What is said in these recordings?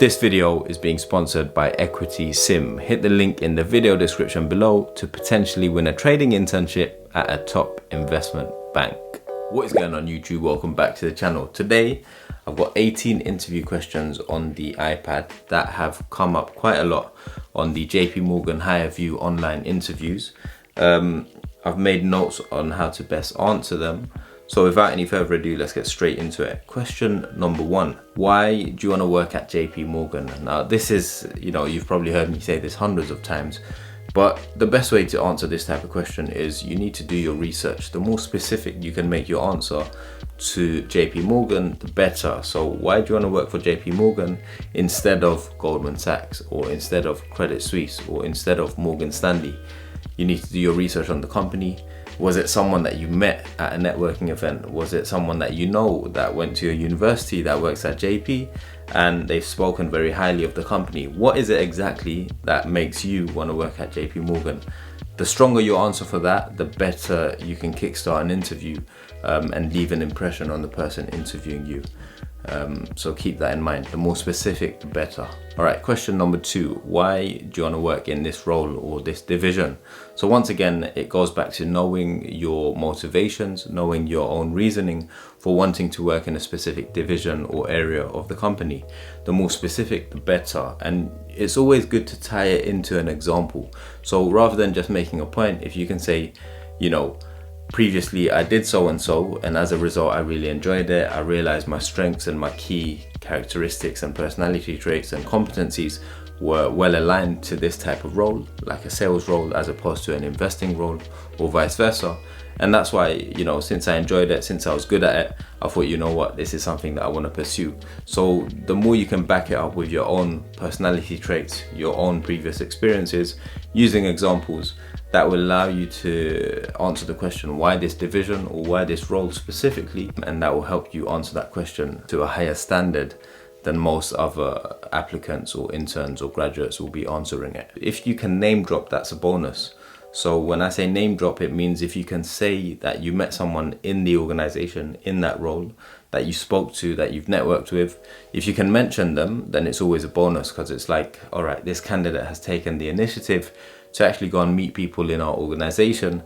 This video is being sponsored by Equity Sim. Hit the link in the video description below to potentially win a trading internship at a top investment bank. What is going on YouTube? Welcome back to the channel. Today I've got 18 interview questions on the iPad that have come up quite a lot on the J.P.Morgan HireVue online interviews. I've made notes on how to best answer them. So without any further ado, let's get straight into it. Question number 1. Why do you want to work at J.P.Morgan? Now this is, you've probably heard me say this hundreds of times, but the best way to answer this type of question is you need to do your research. The more specific you can make your answer to J.P.Morgan, the better. So why do you want to work for J.P.Morgan instead of Goldman Sachs, or instead of Credit Suisse, or instead of Morgan Stanley? You need to do your research on the company. Was it someone that you met at a networking event? Was it someone that you know that went to your university that works at JP and they've spoken very highly of the company? What is it exactly that makes you want to work at JP Morgan? The stronger your answer for that, the better you can kickstart an interview and leave an impression on the person interviewing you. So keep that in mind. The more specific, the better. All right, question number 2. Why do you want to work in this role or this division? So once again, it goes back to knowing your motivations, knowing your own reasoning for wanting to work in a specific division or area of the company. The more specific, the better. And it's always good to tie it into an example. So rather than just making a point, if you can say, previously I did so and so, and as a result I really enjoyed it. I realized my strengths and my key characteristics and personality traits and competencies were well aligned to this type of role, like a sales role as opposed to an investing role, or vice versa. And that's why, since I enjoyed it, since I was good at it, I thought, this is something that I want to pursue. So the more you can back it up with your own personality traits, your own previous experiences, using examples, that will allow you to answer the question, why this division or why this role specifically? And that will help you answer that question to a higher standard than most other applicants or interns or graduates will be answering it. If you can name drop, that's a bonus. So when I say name drop, it means if you can say that you met someone in the organization, in that role, that you spoke to, that you've networked with, if you can mention them, then it's always a bonus, because it's like, all right, this candidate has taken the initiative to actually go and meet people in our organization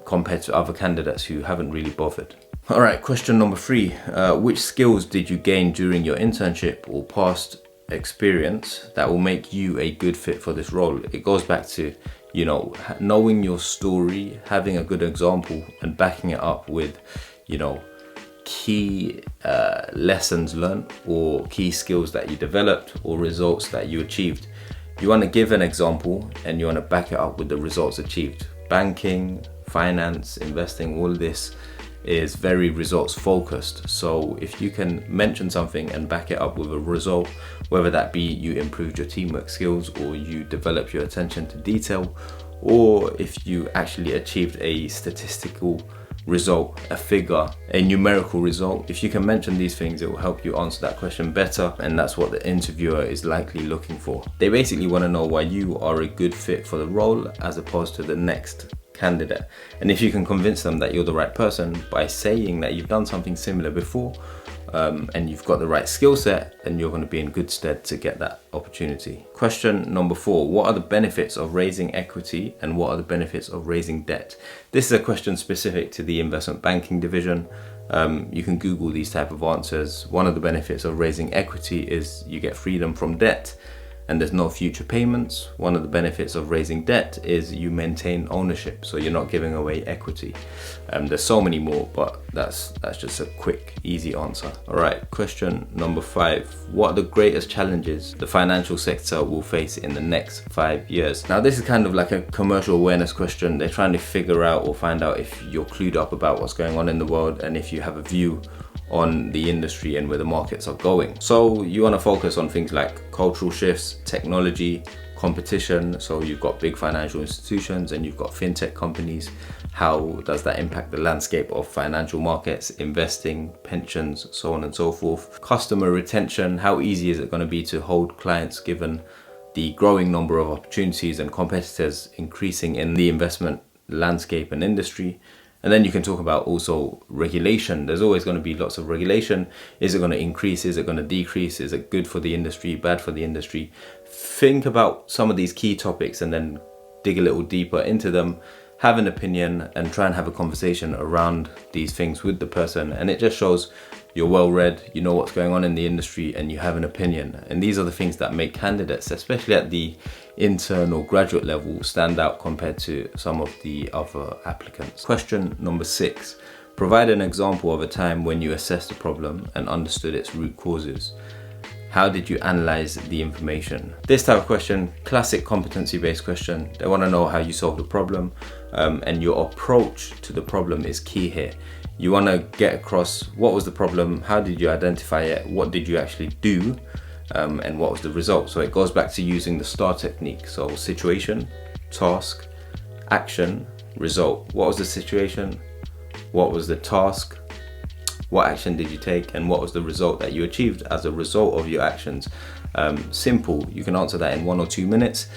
compared to other candidates who haven't really bothered. All right, question number 3. Which skills did you gain during your internship or past experience that will make you a good fit for this role? It goes back to, knowing your story, having a good example and backing it up with, key lessons learned or key skills that you developed or results that you achieved. You want to give an example and you want to back it up with the results achieved. Banking, finance, investing, all of this is very results focused. So if you can mention something and back it up with a result, whether that be you improved your teamwork skills, or you develop your attention to detail, or if you actually achieved a statistical result, a figure, a numerical result, if you can mention these things, it will help you answer that question better. And that's what the interviewer is likely looking for. They basically want to know why you are a good fit for the role as opposed to the next candidate. And if you can convince them that you're the right person by saying that you've done something similar before, and you've got the right skill set, then you're going to be in good stead to get that opportunity. Question number 4. What are the benefits of raising equity and what are the benefits of raising debt? This is a question specific to the investment banking division. You can Google these type of answers. One of the benefits of raising equity is you get freedom from debt and there's no future payments. One of the benefits of raising debt is you maintain ownership, so you're not giving away equity. There's so many more, but that's just a quick, easy answer. All right, question number 5. What are the greatest challenges the financial sector will face in the next 5 years? Now this is kind of like a commercial awareness question. They're trying to figure out or find out if you're clued up about what's going on in the world and if you have a view on the industry and where the markets are going. So you want to focus on things like cultural shifts, technology, competition. So you've got big financial institutions and you've got fintech companies. How does that impact the landscape of financial markets, investing, pensions, so on and so forth? Customer retention. How easy is it going to be to hold clients given the growing number of opportunities and competitors increasing in the investment landscape and industry? And then you can talk about also regulation. There's always going to be lots of regulation. Is it going to increase? Is it going to decrease? Is it good for the industry, bad for the industry? Think about some of these key topics and then dig a little deeper into them, have an opinion, and try and have a conversation around these things with the person. And it just shows you're well read, you know what's going on in the industry, and you have an opinion. And these are the things that make candidates, especially at the intern or graduate level, stand out compared to some of the other applicants. Question number 6. Provide an example of a time when you assessed a problem and understood its root causes. How did you analyze the information? This type of question, classic competency-based question. They want to know how you solved the problem, and your approach to the problem is key here. You want to get across what was the problem, how did you identify it, what did you actually do, and what was the result. So it goes back to using the STAR technique. So situation, task, action, result. What was the situation? What was the task? What action did you take, and what was the result that you achieved as a result of your actions? Simple, you can answer that in 1 or 2 minutes.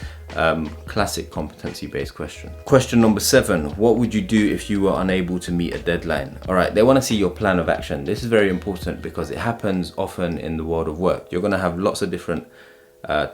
Classic competency-based question. Question number 7, what would you do if you were unable to meet a deadline? All right, they want to see your plan of action. This is very important because it happens often in the world of work. You're going to have lots of different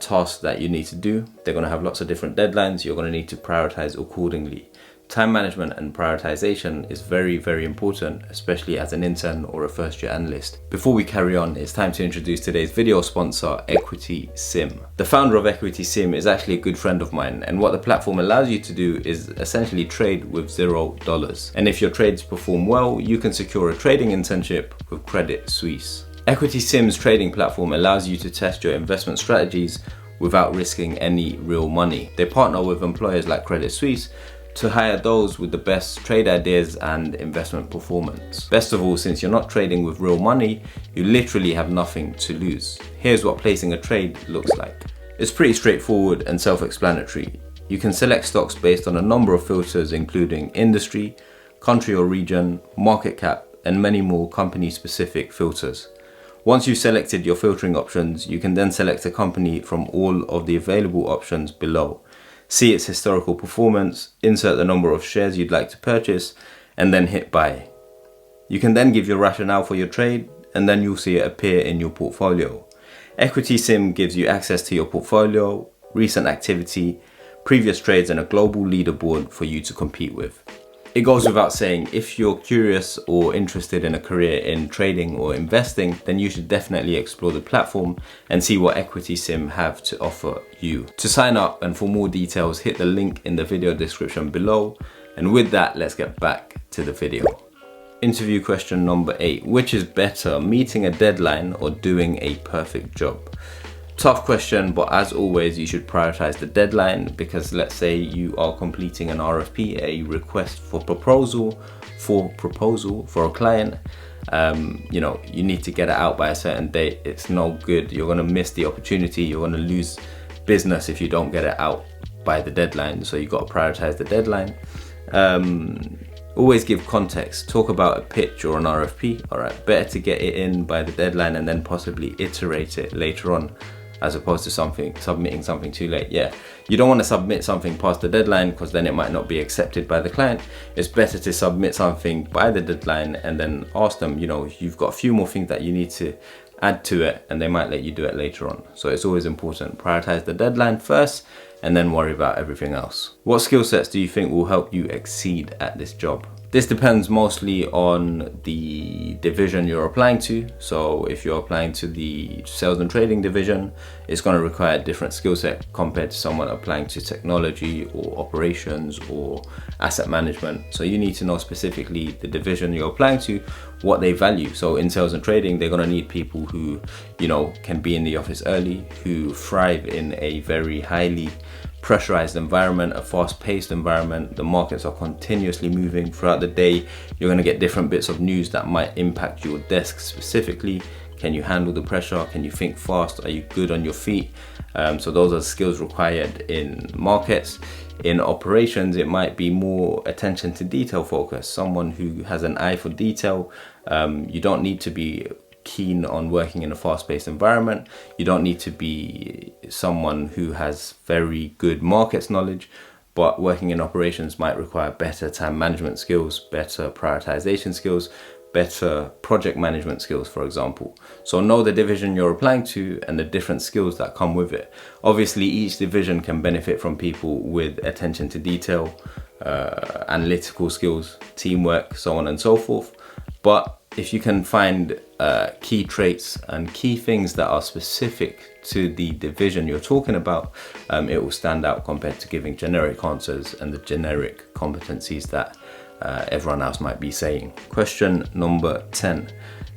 tasks that you need to do. They're going to have lots of different deadlines. You're going to need to prioritize accordingly. Time management and prioritization is very, very important, especially as an intern or a first-year analyst. Before we carry on, it's time to introduce today's video sponsor, Equity Sim. The founder of Equity Sim is actually a good friend of mine, and what the platform allows you to do is essentially trade with $0. And if your trades perform well, you can secure a trading internship with Credit Suisse. Equity Sim's trading platform allows you to test your investment strategies without risking any real money. They partner with employers like Credit Suisse to hire those with the best trade ideas and investment performance. Best of all, since you're not trading with real money, you literally have nothing to lose. Here's what placing a trade looks like. It's pretty straightforward and self-explanatory. You can select stocks based on a number of filters, including industry, country or region, market cap, and many more company-specific filters. Once you've selected your filtering options, you can then select a company from all of the available options below. See its historical performance, insert the number of shares you'd like to purchase, and then hit buy. You can then give your rationale for your trade, and then you'll see it appear in your portfolio. Equity Sim gives you access to your portfolio, recent activity, previous trades, and a global leaderboard for you to compete with. It goes without saying, if you're curious or interested in a career in trading or investing, then you should definitely explore the platform and see what Equity Sim have to offer you. To sign up and for more details, hit the link in the video description below. And with that, let's get back to the video. Interview question number 8, which is better, meeting a deadline or doing a perfect job? Tough question, but as always, you should prioritize the deadline, because let's say you are completing an RFP, a request for proposal for a client. You need to get it out by a certain date. It's no good. You're going to miss the opportunity. You're going to lose business if you don't get it out by the deadline. So you got to prioritize the deadline. Always give context. Talk about a pitch or an RFP. All right, better to get it in by the deadline and then possibly iterate it later on, as opposed to submitting something too late. Yeah, you don't want to submit something past the deadline because then it might not be accepted by the client. It's better to submit something by the deadline and then ask them, you've got a few more things that you need to add to it, and they might let you do it later on. So it's always important. Prioritize the deadline first and then worry about everything else. What skill sets do you think will help you exceed at this job? This depends mostly on the division you're applying to. So if you're applying to the sales and trading division, it's going to require a different skill set compared to someone applying to technology or operations or asset management. So you need to know specifically the division you're applying to, what they value. So in sales and trading, they're going to need people who, can be in the office early, who thrive in a very highly pressurized environment, a fast-paced environment. The markets are continuously moving throughout the day. You're going to get different bits of news that might impact your desk specifically. Can you handle the pressure? Can you think fast? Are you good on your feet? So those are skills required in markets. In operations, it might be more attention to detail focus. Someone who has an eye for detail. You don't need to be keen on working in a fast-paced environment. You don't need to be someone who has very good markets knowledge, but working in operations might require better time management skills, better prioritization skills, better project management skills, for example. So know the division you're applying to and the different skills that come with it. Obviously, each division can benefit from people with attention to detail, analytical skills, teamwork, so on and so forth. But if you can find key traits and key things that are specific to the division you're talking about, it will stand out compared to giving generic answers and the generic competencies that everyone else might be saying. Question number 10.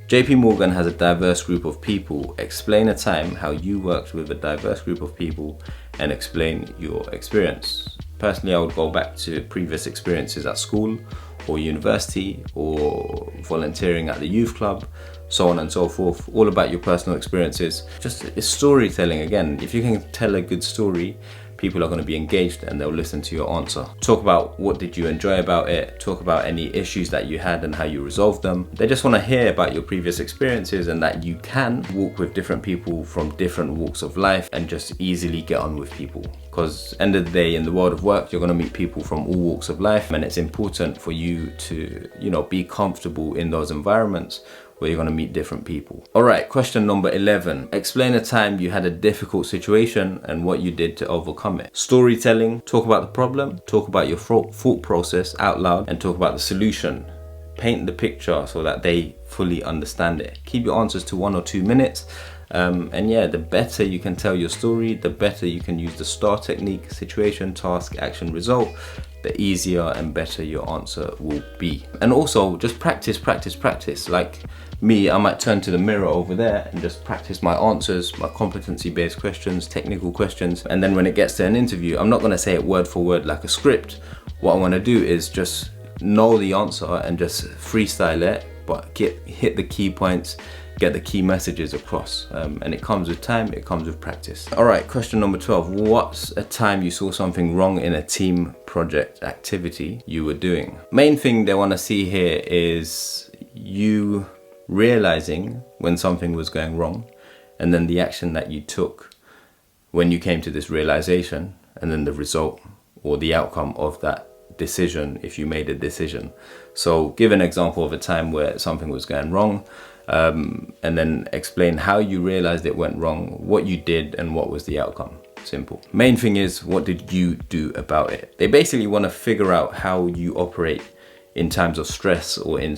J.P.Morgan has a diverse group of people. Explain a time how you worked with a diverse group of people and explain your experience. Personally, I would go back to previous experiences at school or university or volunteering at the youth club, so on and so forth. All about your personal experiences. Just it's storytelling again. If you can tell a good story, people are going to be engaged and they'll listen to your answer. Talk about what did you enjoy about it. Talk about any issues that you had and how you resolved them. They just want to hear about your previous experiences and that you can walk with different people from different walks of life and just easily get on with people. Because end of the day, in the world of work, you're going to meet people from all walks of life, and it's important for you to, be comfortable in those environments where you're going to meet different people. All right, question number 11. Explain a time you had a difficult situation and what you did to overcome it. Storytelling, talk about the problem, talk about your thought process out loud, and talk about the solution. Paint the picture so that they fully understand it. Keep your answers to 1 or 2 minutes. The better you can tell your story, the better you can use the STAR technique: situation, task, action, result. The easier and better your answer will be. And also just practice. Like me, I might turn to the mirror over there and just practice my answers, my competency-based questions, technical questions. And then when it gets to an interview, I'm not gonna say it word for word like a script. What I wanna do is just know the answer and just freestyle it, but hit the key points, get the key messages across. And it comes with time, it comes with practice. All right, question number 12. What's a time you saw something wrong in a team project activity you were doing? Main thing they want to see here is you realizing when something was going wrong, and then the action that you took when you came to this realization, and then the result or the outcome of that decision if you made a decision. So give an example of a time where something was going wrong, and then explain how you realized it went wrong, what you did, and what was the outcome. Simple. Main thing is, what did you do about it? They basically want to figure out how you operate in times of stress or in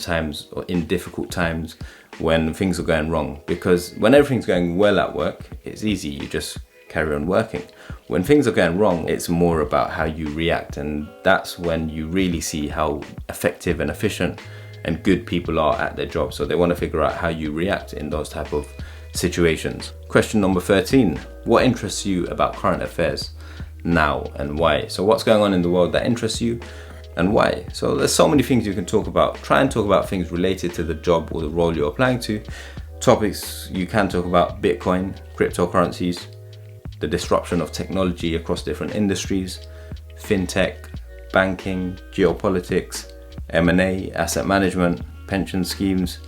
difficult times when things are going wrong. Because when everything's going well at work, it's easy, you just carry on working. When things are going wrong, it's more about how you react, and that's when you really see how effective and efficient and good people are at their job. So they want to figure out how you react in those type of situations. Question number 13. What interests you about current affairs now and why? So what's going on in the world that interests you and why? So there's so many things you can talk about. Try and talk about things related to the job or the role you're applying to. Topics you can talk about: Bitcoin, cryptocurrencies, the disruption of technology across different industries, fintech, banking, geopolitics, M&A, asset management, pension schemes,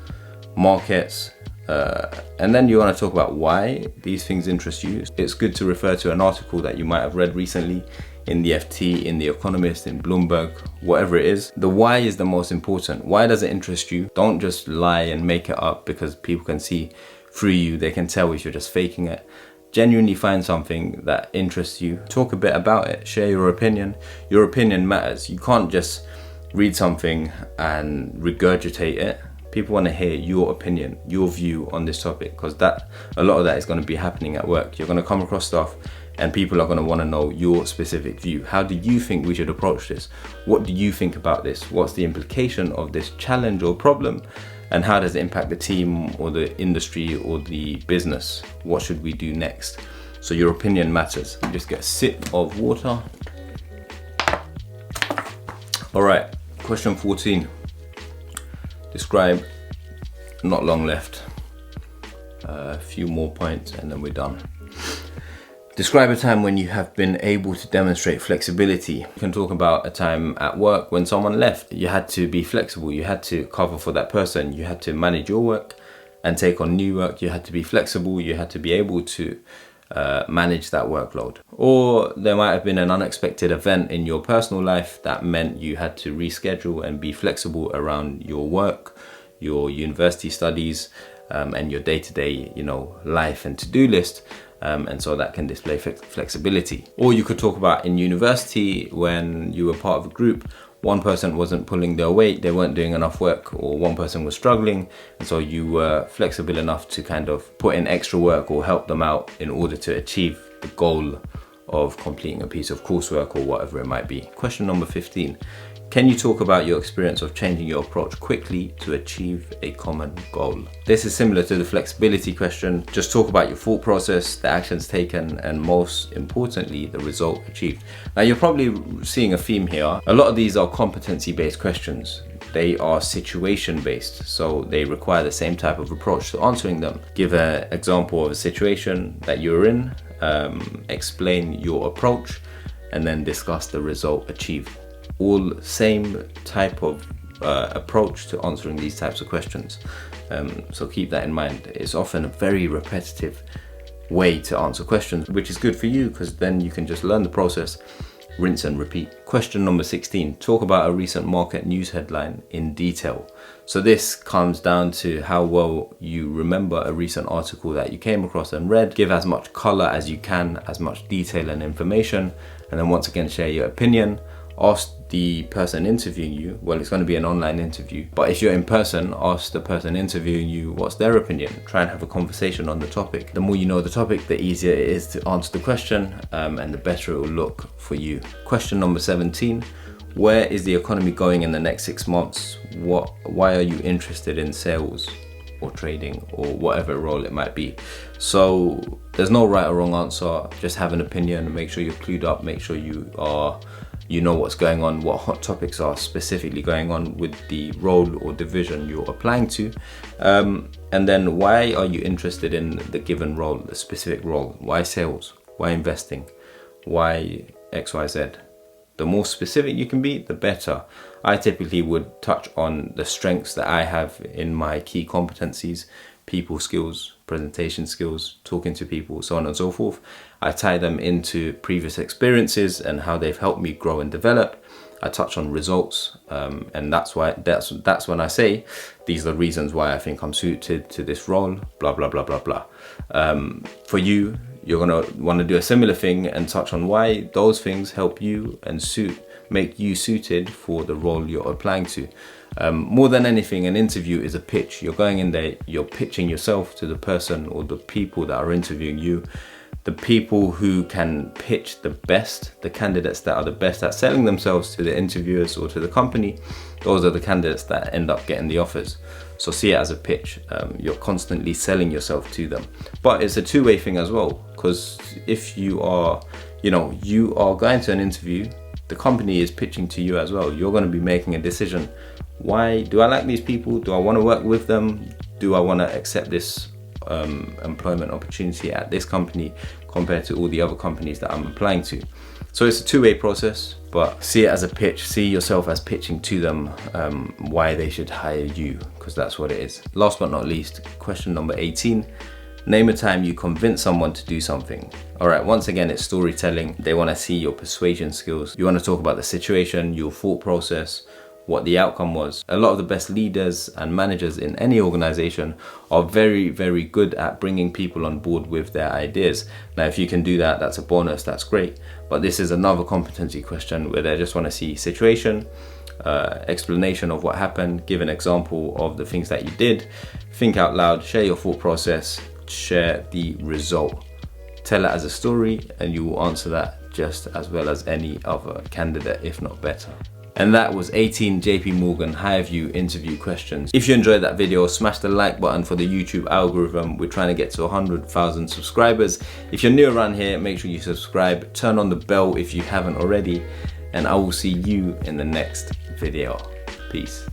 markets, and then you want to talk about why these things interest you. It's good to refer to an article that you might have read recently in the FT, in the Economist, in Bloomberg, whatever it is. The why is the most important. Why does it interest you? Don't just lie and make it up because people can see through you. They can tell if you're just faking it. Genuinely find something that interests you. Talk a bit about it. Share your opinion. Your opinion matters. You can't just read something and regurgitate it. People want to hear your opinion, your view on this topic, because a lot of that is going to be happening at work. You're going to come across stuff and people are going to want to know your specific view. How do you think we should approach this? What do you think about this? What's the implication of this challenge or problem? And how does it impact the team or the industry or the business? What should we do next? So your opinion matters. Just get a sip of water. All right, question 14. Describe, not long left, a few more points and then we're done. Describe a time when you have been able to demonstrate flexibility. You can talk about a time at work when someone left. You had to be flexible. You had to cover for that person. You had to manage your work and take on new work. You had to be flexible. You had to be able to manage that workload. Or there might have been an unexpected event in your personal life that meant you had to reschedule and be flexible around your work, your university studies, and your day-to-day, life and to-do list. And so that can display flexibility. Or you could talk about in university when you were part of a group, one person wasn't pulling their weight, they weren't doing enough work, or one person was struggling, and so you were flexible enough to kind of put in extra work or help them out in order to achieve the goal of completing a piece of coursework or whatever it might be. Question number 15. Can you talk about your experience of changing your approach quickly to achieve a common goal? This is similar to the flexibility question. Just talk about your thought process, the actions taken, and most importantly, the result achieved. Now, you're probably seeing a theme here. A lot of these are competency-based questions. They are situation-based, so they require the same type of approach to answering them. Give an example of a situation that you're in, explain your approach, and then discuss the result achieved. All same type of approach to answering these types of questions. So keep that in mind. It's often a very repetitive way to answer questions, which is good for you because then you can just learn the process, rinse and repeat. Question number 16, talk about a recent market news headline in detail. So this comes down to how well you remember a recent article that you came across and read. Give as much color as you can, as much detail and information, and then once again share your opinion. Ask the person interviewing you, well, it's going to be an online interview, but if you're in person, ask the person interviewing you what's their opinion. Try and have a conversation on the topic. The more you know the topic, the easier it is to answer the question, and the better it will look for you. Question number 17, where is the economy going in the next 6 months? Why are you interested in sales or trading or whatever role it might be? So there's no right or wrong answer, just have an opinion, make sure you're clued up, make sure you know what's going on, what hot topics are specifically going on with the role or division you're applying to. And then why are you interested in the given role, the specific role? Why sales? Why investing? Why XYZ? The more specific you can be, the better. I typically would touch on the strengths that I have in my key competencies, people skills, presentation skills, talking to people, so on and so forth. I tie them into previous experiences and how they've helped me grow and develop. I touch on results, and that's when I say these are the reasons why I think I'm suited to this role, blah blah blah blah blah. For you, you're gonna want to do a similar thing and touch on why those things help you and make you suited for the role you're applying to. More than anything, an interview is a pitch. You're going in there, you're pitching yourself to the person or the people that are interviewing you. The people who can pitch the best, the candidates that are the best at selling themselves to the interviewers or to the company, those are the candidates that end up getting the offers. So see it as a pitch. You're constantly selling yourself to them. But it's a two-way thing as well, because if you are going to an interview, the company is pitching to you as well. You're going to be making a decision. Why do I like these people? Do I want to work with them? Do I want to accept this employment opportunity at this company compared to all the other companies that I'm applying to? So it's a two-way process, but see it as a pitch. See yourself as pitching to them why they should hire you, because that's what it is. Last but not least, question number 18. Name a time you convince someone to do something. All right, once again, it's storytelling. They want to see your persuasion skills. You want to talk about the situation, your thought process, what the outcome was. A lot of the best leaders and managers in any organization are very, very good at bringing people on board with their ideas. Now, if you can do that, that's a bonus, that's great. But this is another competency question where they just want to see situation, explanation of what happened, give an example of the things that you did, think out loud, share your thought process, share the result. Tell it as a story and you will answer that just as well as any other candidate, if not better. And that was 18 J.P.Morgan HireVue interview questions. If you enjoyed that video, smash the like button for the YouTube algorithm. We're trying to get to 100,000 subscribers. If you're new around here, make sure you subscribe, turn on the bell if you haven't already, and I will see you in the next video. Peace.